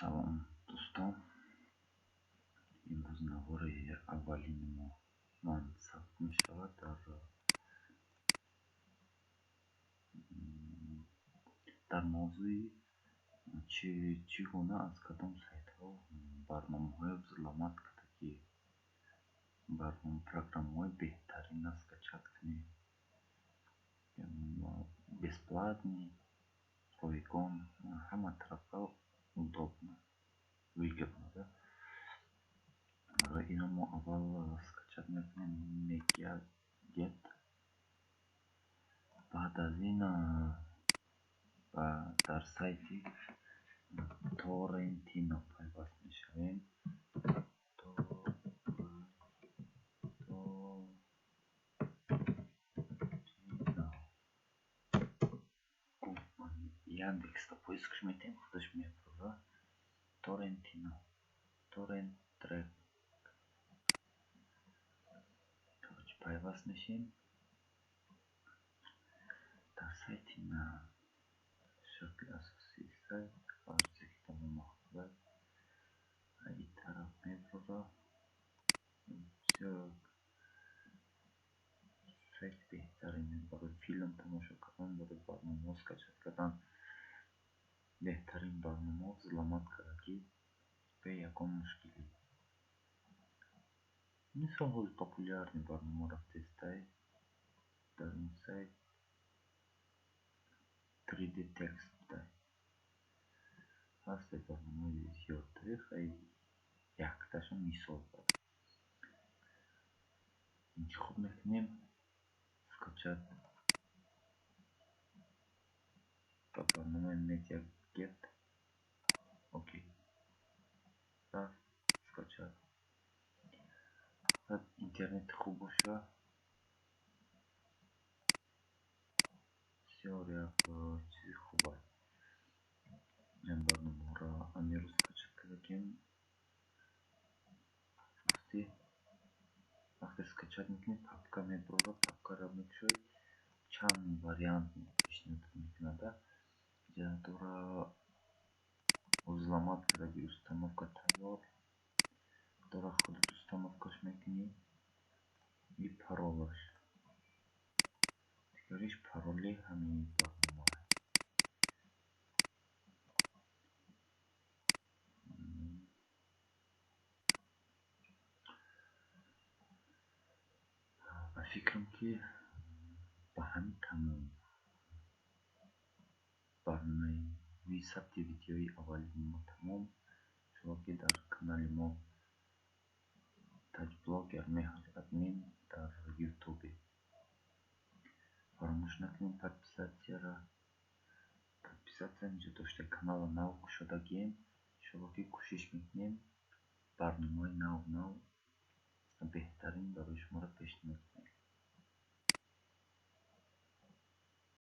Салом дӯстон, имрӯз навбораи аввалини мо ман сабт мешавад дар мавзӯи чӣ гуна аз кадом сайтҳо барномаҳои взломат кардаги программаҳои беҳтарин аз скачат кунем. Бесплатни, ройгон, ҳама тарафа удобно, выгодно. Ино мо аввал скачат мекунем Media-Get. Баъд аз ин дар сайти Torrentino пайваст мешавем. Яндекста поискаш метем, худаш мепурса. Torrentino, Torrent Track. Пайваст мешем. Дар сайти на шакли асосии сайт ҳарчизе ки тамом махтубад ин тараф мепурса. Бисёр сайти беҳтарин барои филм тамошо кардан, барои барномаҳо скачат кардан, беҳтарин барномаҳо взломат кардагӣ бе ягон мушкилӣ. Мисолҳои популярни барномаро тестай. Дар ин сайт 3D Text дай. Ҳаст барномаҳои зиёдтари, хеле якташа мисол бар. интихоб мекунем скачат ба барномаи Media-Get. Окей. Рафт скачат. Интернети хуб боша. бисёр як чизи хуб аст. Ин барномаҳоро амирӯз скачат кардагем. вақте скачат мекунед, папка мебурад, папкаро мекушоед, чанд вариант пешниҳод мекунад. Дора взломат кардаги установка тайёр. Дора худат установкаш мекунӣ и паролаш. Дигариш пароли ҳамин барнома. Ба фикрам ки ба ҳамин тамом барномаи сабти видеои аввалини мо тамом. Шумо ки дар канали мо таҷблогер Меҳр Админ дар ютубе. Фаромӯш накунед подписатсия инҷо дошта канала нав кушодагием. Шумо ки кӯшиш мекунем барномаи нав беҳтарин барои шуморо пешниҳод кунем.